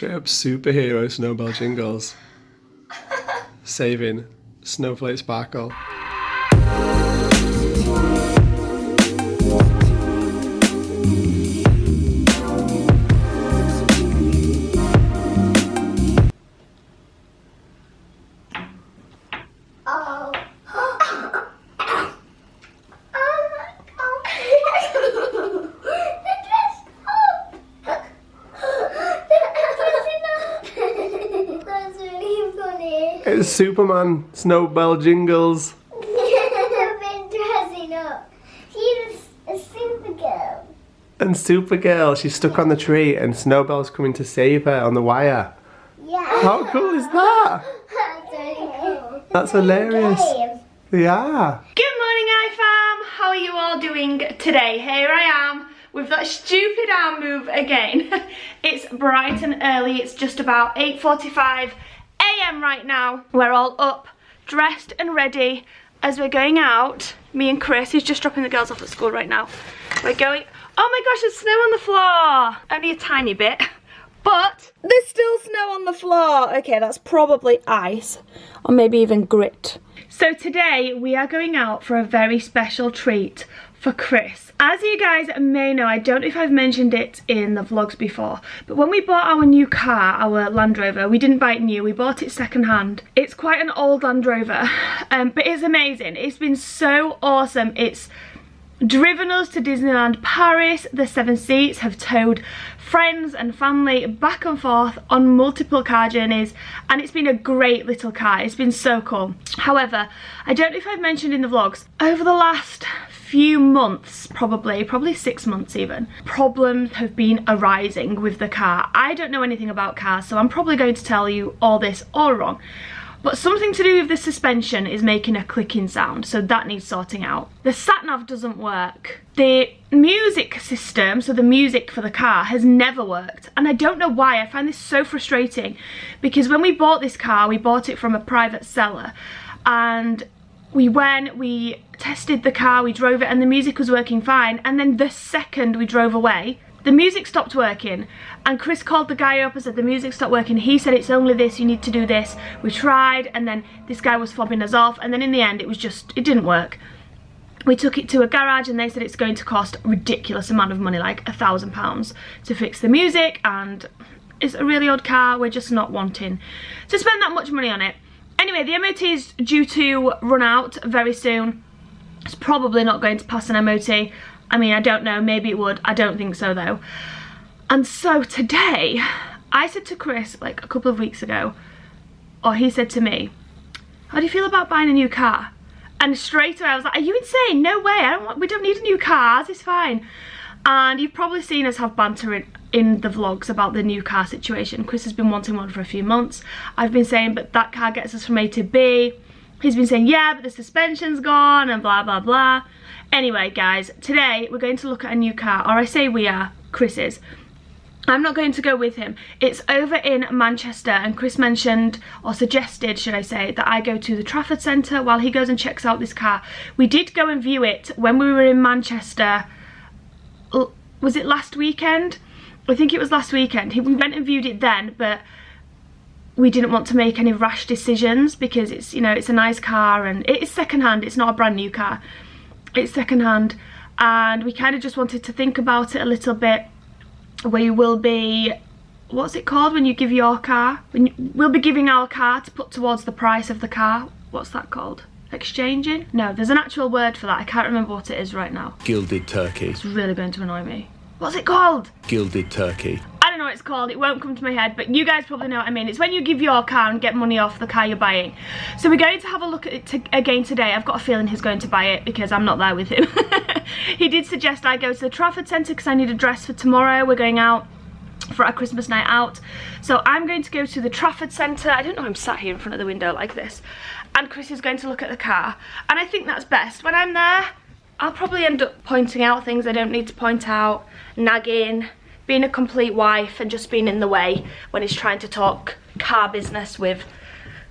Straight up superhero snowball jingles. Saving Snowflake Sparkle. It's Superman snowball jingles. I've been dressing up. She's a Supergirl. And Supergirl, she's stuck on the tree and Snowball's coming to save her on the wire. Yeah. How cool is that? That's really cool. That's hilarious. Yeah. Good morning, IFAM. How are you all doing today? Here I am with that stupid arm move again. It's bright and early. It's just about 8:45 a.m. right now. We're all up, dressed and ready as we're going out. Me and Chris, who's just dropping the girls off at school right now. We're going, oh my gosh, there's snow on the floor. Only a tiny bit, but there's still snow on the floor. Okay, that's probably ice or maybe even grit. So today we are going out for a very special treat for Chris. As you guys may know, I don't know if I've mentioned it in the vlogs before, but when we bought our new car, our Land Rover, we didn't buy it new, we bought it second-hand. It's quite an old Land Rover, but it's amazing. It's been so awesome. It's driven us to Disneyland Paris. The 7 seats have towed friends and family back and forth on multiple car journeys, and it's been a great little car. It's been so cool. However, I don't know if I've mentioned in the vlogs, over the last few months, probably 6 months even, problems have been arising with the car. I don't know anything about cars, so I'm probably going to tell you all this all wrong. But something to do with the suspension is making a clicking sound, so that needs sorting out. The sat-nav doesn't work. The music system, so the music for the car, has never worked. And I don't know why. I find this so frustrating, because when we bought this car, we bought it from a private seller, and we tested the car, we drove it, and the music was working fine. And then the second we drove away, the music stopped working, and Chris called the guy up and said the music stopped working. He said it's only this, you need to do this. We tried, and then this guy was fobbing us off, and then in the end it didn't work. We took it to a garage and they said it's going to cost a ridiculous amount of money, like £1,000 to fix the music, and it's a really old car. We're just not wanting to spend that much money on it. Anyway, the MOT is due to run out very soon. It's probably not going to pass an MOT. I mean, I don't know, maybe it would. I don't think so though. And so today, I said to Chris like a couple of weeks ago, or he said to me, how do you feel about buying a new car? And straight away I was like, are you insane? No way, we don't need a new car, ours is fine. And you've probably seen us have banter in the vlogs about the new car situation. Chris has been wanting one for a few months. I've been saying, but that car gets us from A to B. He's been saying, yeah, but the suspension's gone and blah, blah, blah. Anyway, guys, today we're going to look at a new car, or I say we are, Chris is. I'm not going to go with him. It's over in Manchester, and Chris mentioned, or suggested, should I say, that I go to the Trafford Centre while he goes and checks out this car. We did go and view it when we were in Manchester. Was it last weekend? I think it was last weekend. We went and viewed it then, but we didn't want to make any rash decisions because it's, you know, it's a nice car and it is second-hand. It's not a brand new car. It's second-hand, and we kind of just wanted to think about it a little bit. We will be, what's it called when you give your car? We'll be giving our car to put towards the price of the car. What's that called? Exchanging? No, there's an actual word for that. I can't remember what it is right now. Gilded turkey. It's really going to annoy me. What's it called? Gilded turkey. I don't know what it's called, it won't come to my head, but you guys probably know what I mean. It's when you give your car and get money off the car you're buying. So we're going to have a look at it again today. I've got a feeling he's going to buy it because I'm not there with him. He did suggest I go to the Trafford Centre because I need a dress for tomorrow. We're going out for our Christmas night out. So I'm going to go to the Trafford Centre. I don't know, I'm sat here in front of the window like this. And Chris is going to look at the car. And I think that's best. When I'm there, I'll probably end up pointing out things I don't need to point out, nagging, being a complete wife and just being in the way when he's trying to talk car business with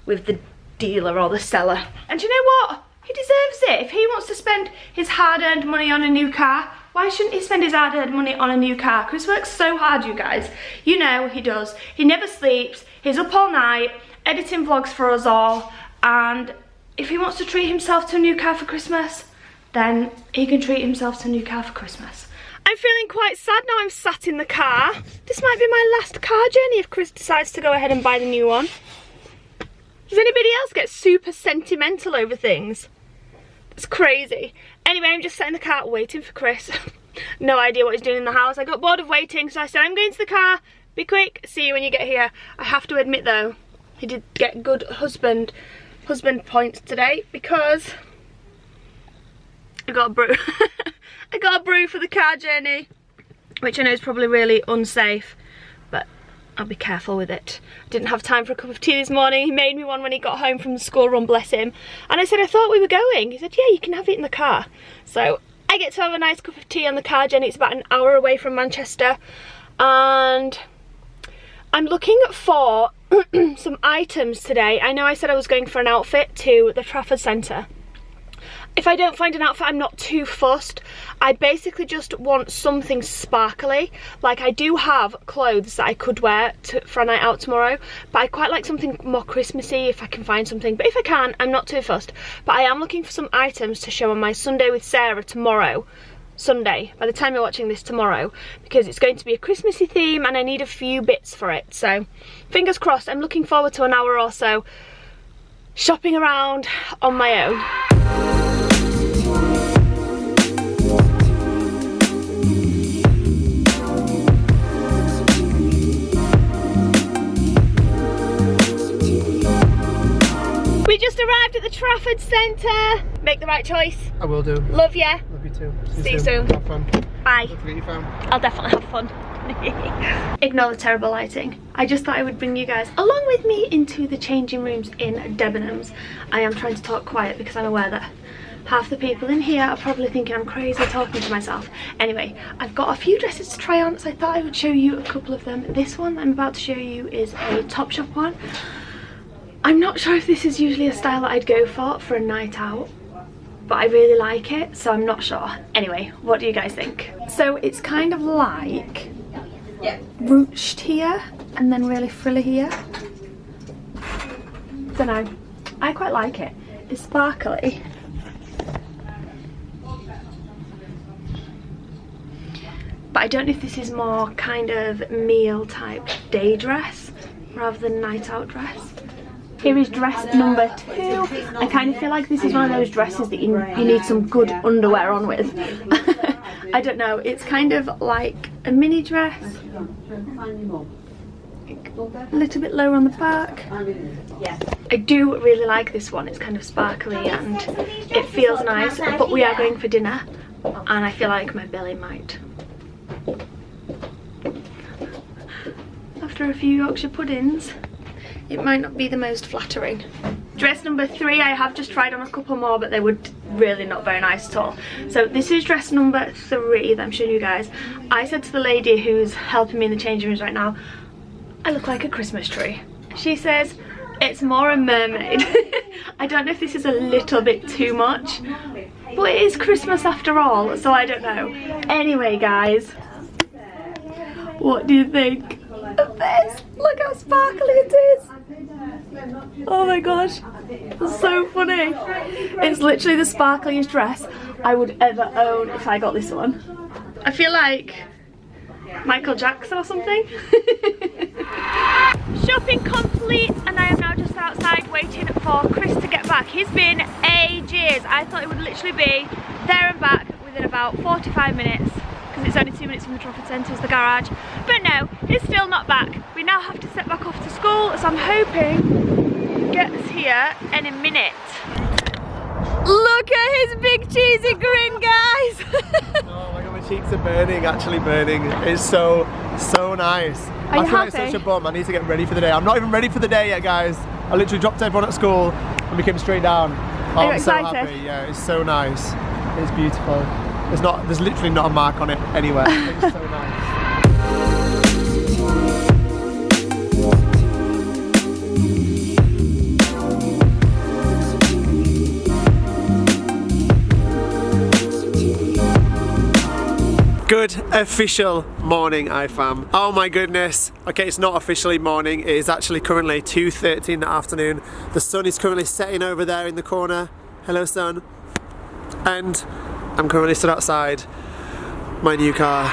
the dealer or the seller. And you know what? He deserves it. If he wants to spend his hard-earned money on a new car, Why shouldn't he spend his hard-earned money on a new car? Chris works so hard, you guys. You know he does. He never sleeps. He's up all night editing vlogs for us all. And if he wants to treat himself to a new car for Christmas, then he can treat himself to a new car for Christmas. I'm feeling quite sad now I'm sat in the car. This might be my last car journey if Chris decides to go ahead and buy the new one. Does anybody else get super sentimental over things? It's crazy. Anyway, I'm just sat in the car waiting for Chris. No idea what he's doing in the house. I got bored of waiting, so I said, I'm going to the car. Be quick. See you when you get here. I have to admit though, he did get good husband points today because I got a brew. I got a brew for the car journey, which I know is probably really unsafe, but I'll be careful with it. I didn't have time for a cup of tea this morning. He made me one when he got home from the school run, bless him. And I said, I thought we were going. He said, yeah, you can have it in the car. So I get to have a nice cup of tea on the car journey. It's about an hour away from Manchester. And I'm looking for some items today. I know I said I was going for an outfit to the Trafford Centre. If I don't find an outfit, I'm not too fussed. I basically just want something sparkly. Like, I do have clothes that I could wear for a night out tomorrow, but I quite like something more Christmassy if I can find something. But if I can, I'm not too fussed. But I am looking for some items to show on my Sunday with Sarah tomorrow. Sunday, by the time you're watching this tomorrow, because it's going to be a Christmassy theme and I need a few bits for it. So, fingers crossed. I'm looking forward to an hour or so shopping around on my own. We just arrived at the Trafford Centre. Make the right choice. I will do. Love ya. Love you too. See you soon. Have fun. Bye. Don't forget your phone. I'll definitely have fun. Ignore the terrible lighting. I just thought I would bring you guys along with me into the changing rooms in Debenhams. I am trying to talk quiet because I'm aware that half the people in here are probably thinking I'm crazy talking to myself. Anyway, I've got a few dresses to try on, so I thought I would show you a couple of them. This one I'm about to show you is a Topshop one. I'm not sure if this is usually a style that I'd go for a night out, but I really like it, so I'm not sure. Anyway, what do you guys think? So it's kind of like ruched here and then really frilly here. Don't know. I quite like it. It's sparkly. But I don't know if this is more kind of meal type day dress rather than night out dress. Here is dress number 2. I kind of feel like this is one of those dresses that you need some good underwear on with. I don't know, it's kind of like a mini dress. A little bit lower on the back. I do really like this one. It's kind of sparkly and it feels nice, but we are going for dinner and I feel like my belly might. After a few Yorkshire puddings, it might not be the most flattering. Dress number 3, I have just tried on a couple more, but they were really not very nice at all. So this is dress number 3 that I'm showing you guys. I said to the lady who's helping me in the changing rooms right now, I look like a Christmas tree. She says, it's more a mermaid. I don't know if this is a little bit too much, but it is Christmas after all, so I don't know. Anyway, guys, what do you think of this? Look how sparkly it is. Oh my gosh, it's so funny. It's literally the sparkliest dress I would ever own if I got this one. I feel like Michael Jackson or something. Shopping complete, and I am now just outside waiting for Chris to get back. He's been ages. I thought it would literally be there and back within about 45 minutes because it's only 2 minutes from the Trafford Centre to the garage. But no, he's still not back. We now have to set back off to school, so I'm hoping he gets here any minute. Look at his big cheesy grin, guys. Oh my god, my cheeks are burning, actually burning. It's so nice. Are you I feel happy? like such a bum. I need to get ready for the day. I'm not even ready for the day yet, guys. I literally dropped everyone at school and we came straight down. Oh, Are you I'm so excited? happy. Yeah, it's so nice. It's beautiful. There's literally not a mark on it anywhere. It's so nice. Good official morning, IFAM. Oh my goodness. Okay, it's not officially morning. It is actually currently 2:30 in the afternoon. The sun is currently setting over there in the corner. Hello, sun. And I'm currently stood outside my new car.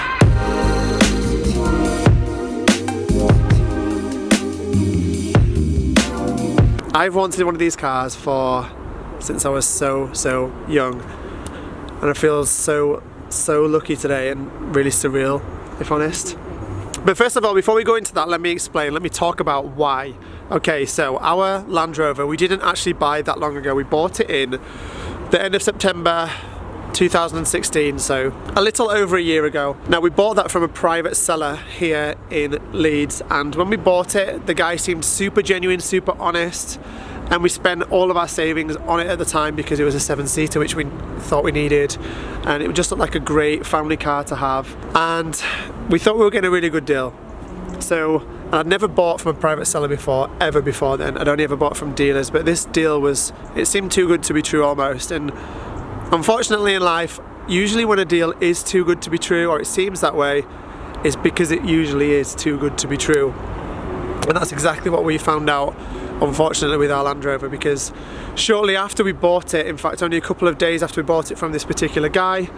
I've wanted one of these cars since I was so young, and I feel so lucky today and really surreal, if honest. But first of all, before we go into that, let me talk about why. Okay, so our Land Rover, we didn't actually buy that long ago. We bought it in the end of September 2016, so a little over a year ago. Now, we bought that from a private seller here in Leeds, and when we bought it, the guy seemed super genuine, super honest, and we spent all of our savings on it at the time because it was a 7-seater, which we thought we needed, and it just looked like a great family car to have, and we thought we were getting a really good deal. So, I'd never bought from a private seller ever before then. I'd only ever bought from dealers, but this deal it seemed too good to be true almost. And unfortunately in life, usually when a deal is too good to be true, or it seems that way, it's because it usually is too good to be true. And that's exactly what we found out, unfortunately, with our Land Rover, because shortly after we bought it, in fact only a couple of days after we bought it from this particular guy,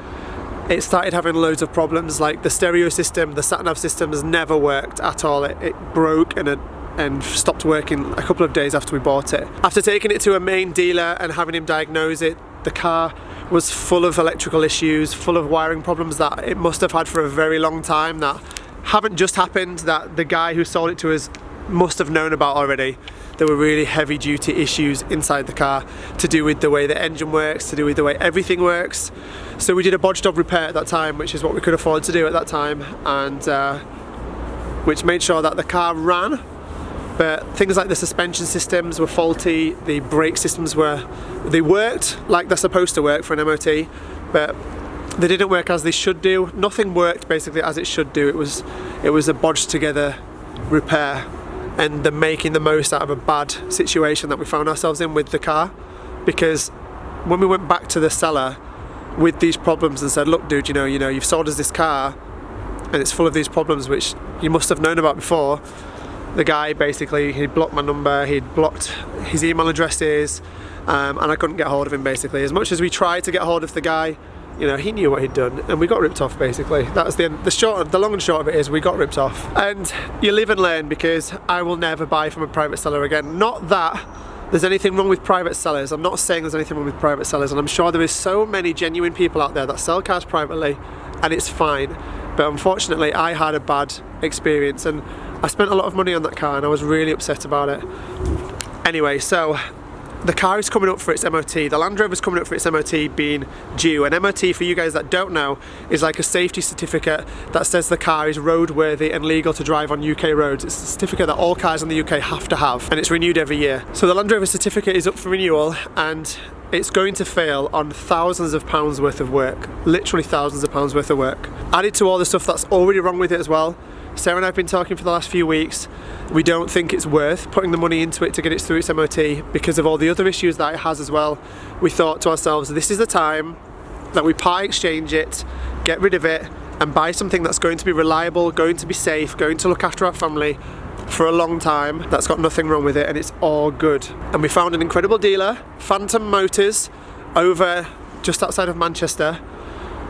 it started having loads of problems. Like the stereo system, the sat-nav system has never worked at all. It broke and stopped working a couple of days after we bought it. After taking it to a main dealer and having him diagnose it, the car was full of electrical issues, full of wiring problems that it must have had for a very long time, that haven't just happened, that the guy who sold it to us must have known about already. There were really heavy duty issues inside the car to do with the way the engine works, to do with the way everything works. So we did a bodge job repair at that time, which is what we could afford to do at that time, and which made sure that the car ran. But things like the suspension systems were faulty, the brake systems they worked like they're supposed to work for an MOT, but they didn't work as they should do. Nothing worked basically as it should do. It was a bodged together repair, and they're making the most out of a bad situation that we found ourselves in with the car. Because when we went back to the seller with these problems and said, look dude, you've sold us this car and it's full of these problems which you must have known about before, the guy basically, he blocked my number, he'd blocked his email addresses, and I couldn't get hold of him basically. As much as we tried to get hold of the guy, he knew what he'd done, and we got ripped off basically. That was the long and short of it is we got ripped off. And you live and learn, because I will never buy from a private seller again. Not that there's anything wrong with private sellers. I'm not saying there's anything wrong with private sellers, and I'm sure there is so many genuine people out there that sell cars privately, and it's fine. But unfortunately, I had a bad experience, and I spent a lot of money on that car, and I was really upset about it. Anyway, so the car is coming up for its MOT. The Land Rover is coming up for its MOT being due. An MOT, for you guys that don't know, is like a safety certificate that says the car is roadworthy and legal to drive on UK roads. It's a certificate that all cars in the UK have to have, and it's renewed every year. So the Land Rover certificate is up for renewal, and it's going to fail on thousands of pounds worth of work. Literally thousands of pounds worth of work. Added to all the stuff that's already wrong with it as well. Sarah and I have been talking for the last few weeks. We don't think it's worth putting the money into it to get it through its MOT because of all the other issues that it has as well. We thought to ourselves, this is the time that we part exchange it, get rid of it, and buy something that's going to be reliable, going to be safe, going to look after our family for a long time, that's got nothing wrong with it, and it's all good. And we found an incredible dealer, Phantom Motors, over just outside of Manchester.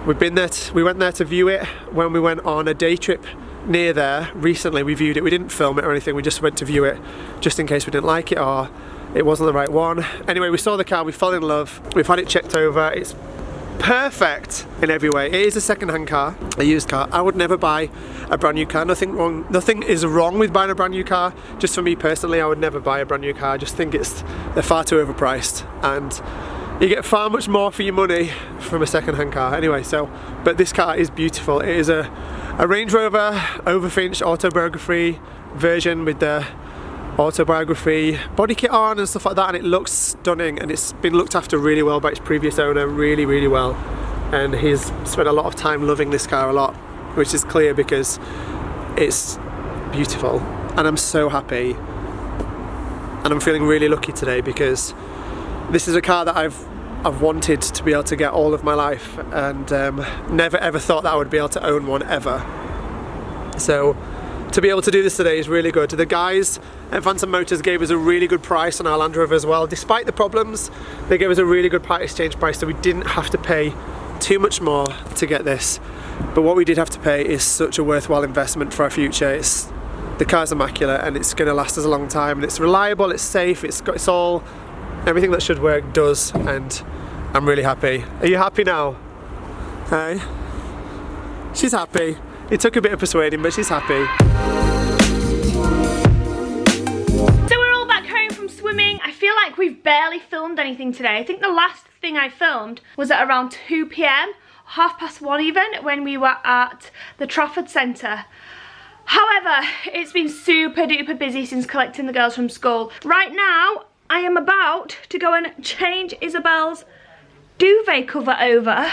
We went there to view it when we went on a day trip near there recently. We viewed it, we didn't film it or anything, we just went to view it just in case we didn't like it or it wasn't the right one. Anyway, we saw the car, we fell in love, we've had it checked over, it's perfect in every way. It is a second-hand car, a used car. I would never buy a brand new car. Nothing is wrong with buying a brand new car. Just for me personally, I would never buy a brand new car. I just think they're far too overpriced, and you get far much more for your money from a second-hand car. Anyway, but this car is beautiful. It is a Range Rover overfinished autobiography version with the autobiography body kit on and stuff like that, and it looks stunning, and it's been looked after really well by its previous owner, really well, and he's spent a lot of time loving this car a lot, which is clear because it's beautiful, and I'm so happy, and I'm feeling really lucky today because this is a car that I've I've wanted to be able to get all of my life, and never ever thought that I would be able to own one ever. So to be able to do this today is really good. The guys at Phantom Motors gave us a really good price on our Land Rover as well. Despite the problems, they gave us a really good part exchange price, so we didn't have to pay too much more to get this. But what we did have to pay is such a worthwhile investment for our future. The car's immaculate and it's going to last us a long time, and it's reliable, it's safe, it's all, everything that should work does, and I'm really happy. Are you happy now? Hey? She's happy. It took a bit of persuading, but she's happy. So we're all back home from swimming. I feel like we've barely filmed anything today. I think the last thing I filmed was at around 2 PM, 1:30 even, when we were at the Trafford Centre. However, it's been super duper busy since collecting the girls from school. Right now, I am about to go and change Isabelle's duvet cover over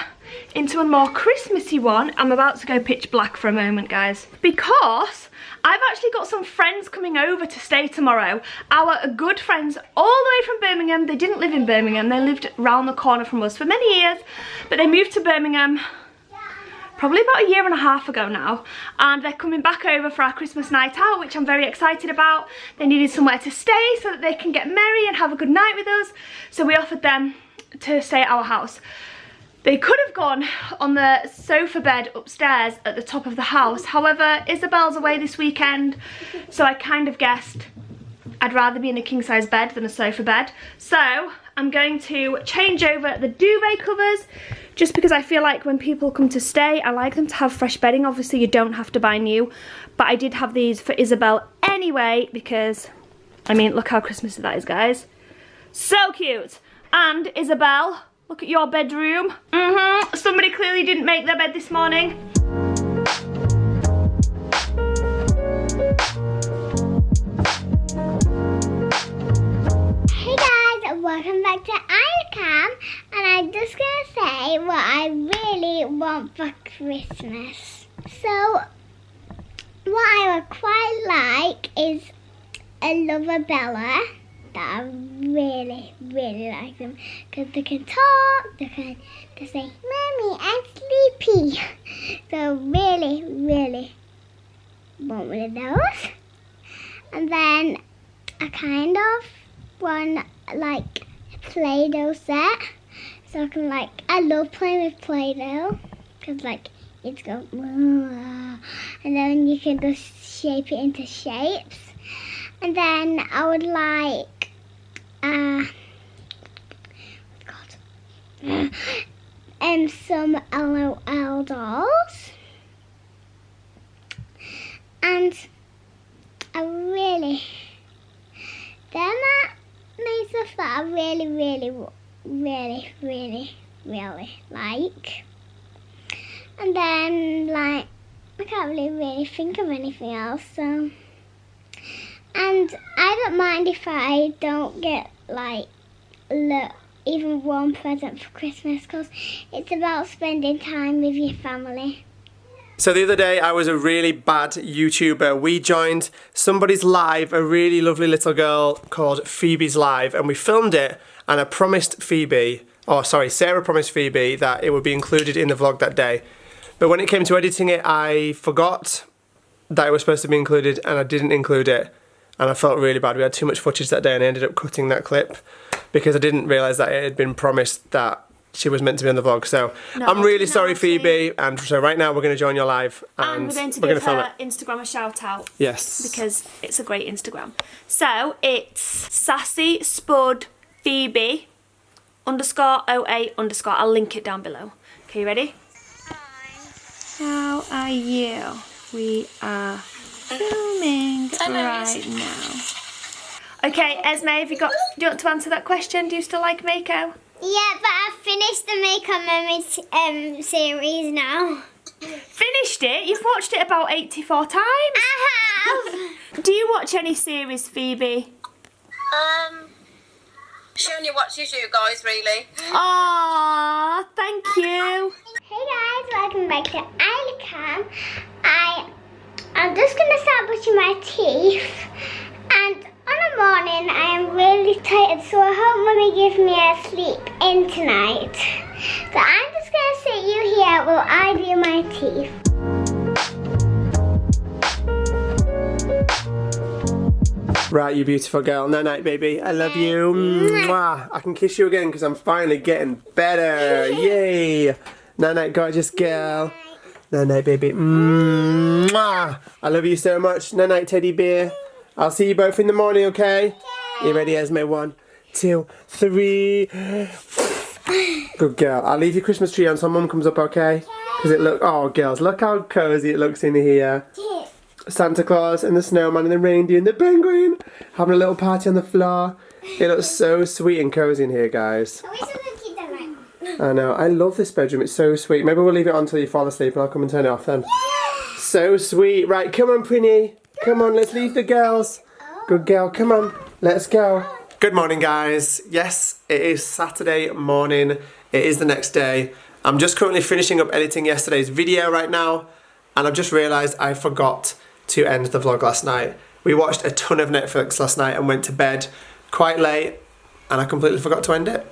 into a more Christmassy one. I'm about to go pitch black for a moment, guys, because I've actually got some friends coming over to stay tomorrow. Our good friends all the way from Birmingham. They didn't live in Birmingham, they lived round the corner from us for many years, but they moved to Birmingham probably about 1.5 years ago now, and they're coming back over for our Christmas night out, which I'm very excited about. They needed somewhere to stay so that they can get merry and have a good night with us, so we offered them to stay at our house. They could have gone on the sofa bed upstairs at the top of the house. However, Isabelle's away this weekend, so I kind of guessed I'd rather be in a king size bed than a sofa bed. So I'm going to change over the duvet covers, just because I feel like when people come to stay, I like them to have fresh bedding. Obviously you don't have to buy new, but I did have these for Isabelle anyway, because I mean, look how Christmassy that is, guys. So cute. And Isabelle, look at your bedroom. Somebody clearly didn't make their bed this morning. Hey guys, welcome back to IFAM, and I'm just gonna say what I really want for Christmas. So, what I would quite like is a Lover that I really like them, because they can talk, they say, Mommy, I'm sleepy. So really want one of those. And then I kind of want like a Play-Doh set, so I can I love playing with Play-Doh, because it's go, and then you can just shape it into shapes. And then I would like some LOL dolls, and they're my main stuff that I really like. And then I can't really think of anything else, so. And I don't mind if I don't get even one present for Christmas, because it's about spending time with your family. So the other day I was a really bad YouTuber. We joined somebody's live, a really lovely little girl called Phoebe's Live, and we filmed it, and I promised Phoebe, Sarah promised Phoebe that it would be included in the vlog that day. But when it came to editing it, I forgot that it was supposed to be included, and I didn't include it. And I felt really bad. We had too much footage that day, and I ended up cutting that clip because I didn't realise that it had been promised that she was meant to be on the vlog. So no, I'm really sorry, Phoebe. And so right now we're going to join your live, and we're going to give her Instagram a shout out. Yes. Because it's a great Instagram. So it's Sassy Spud Phoebe _08_. I'll link it down below. Okay, you ready? Hi. How are you? We are filming right now. Okay, Esme, do you want to answer that question? Do you still like Mako? Yeah, but I've finished the Mako Mermaid series now. Finished it? You've watched it about 84 times? I have! Do you watch any series, Phoebe? She only watches you guys, really. Aww, thank you. Hey guys, welcome back to IFAM. I'm just going to start brushing my teeth. And on a morning. I am really tired, so I hope Mummy gives me a sleep in tonight. So I'm just going to sit you here while I do my teeth. Right, you beautiful girl. Night night, baby. I love you. Mwah. I can kiss you again because I'm finally getting better. Yay. Night night, gorgeous girl. Night night, baby. Mwah. I love you so much. Night night, teddy bear. I'll see you both in the morning, okay? You ready, Esme? 1, 2, 3. Good girl. I'll leave your Christmas tree on so Mum comes up, okay? Because it look. Oh, girls, look how cozy it looks in here. Santa Claus and the snowman and the reindeer and the penguin having a little party on the floor. It looks so sweet and cozy in here, guys. I know. I love this bedroom. It's so sweet. Maybe we'll leave it on until you fall asleep and I'll come and turn it off then. So sweet. Right, come on, Prinny. Come on, let's leave the girls. Good girl. Come on. Let's go. Good morning, guys. Yes, it is Saturday morning. It is the next day. I'm just currently finishing up editing yesterday's video right now, and I've just realised I forgot to end the vlog last night. We watched a ton of Netflix last night and went to bed quite late, and I completely forgot to end it.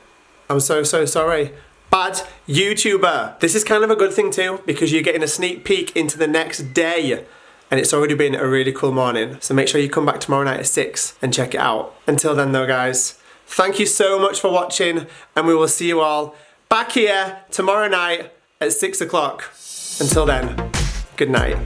I'm so sorry. Bad YouTuber. This is kind of a good thing too, because you're getting a sneak peek into the next day, and it's already been a really cool morning. So make sure you come back tomorrow night at 6 and check it out. Until then though, guys, thank you so much for watching, and we will see you all back here tomorrow night at 6 o'clock. Until then, good night.